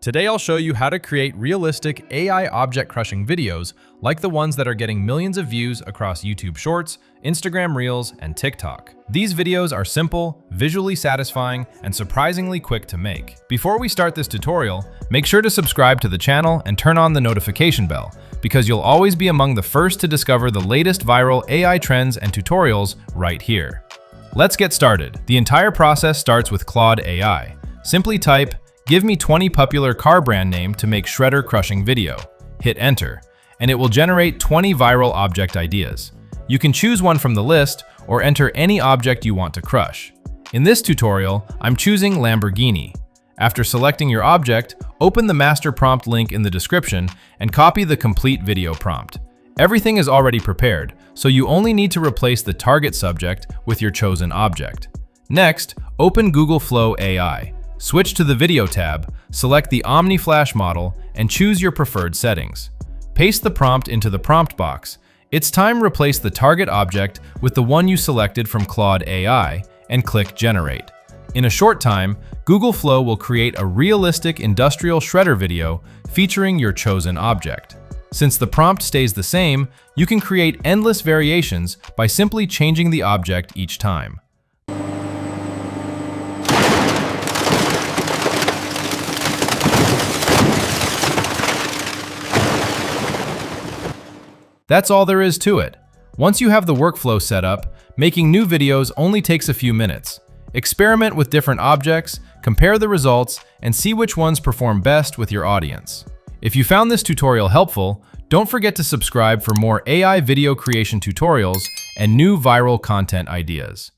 Today I'll show you how to create realistic AI object crushing videos like the ones that are getting millions of views across YouTube Shorts, Instagram Reels, and TikTok. These videos are simple, visually satisfying, and surprisingly quick to make. Before we start this tutorial, make sure to subscribe to the channel and turn on the notification bell, because you'll always be among the first to discover the latest viral AI trends and tutorials right here. Let's get started. The entire process starts with Claude AI. Simply type, "Give me 20 popular car brand name to make shredder crushing video." Hit enter, and it will generate 20 viral object ideas. You can choose one from the list or enter any object you want to crush. In this tutorial, I'm choosing Lamborghini. After selecting your object, open the master prompt link in the description and copy the complete video prompt. Everything is already prepared, so you only need to replace the target subject with your chosen object. Next, open Google Flow AI. Switch to the Video tab, select the Omni Flash model, and choose your preferred settings. Paste the prompt into the prompt box. It's time to replace the target object with the one you selected from Claude AI and click Generate. In a short time, Google Flow will create a realistic industrial shredder video featuring your chosen object. Since the prompt stays the same, you can create endless variations by simply changing the object each time. That's all there is to it. Once you have the workflow set up, making new videos only takes a few minutes. Experiment with different objects, compare the results, and see which ones perform best with your audience. If you found this tutorial helpful, don't forget to subscribe for more AI video creation tutorials and new viral content ideas.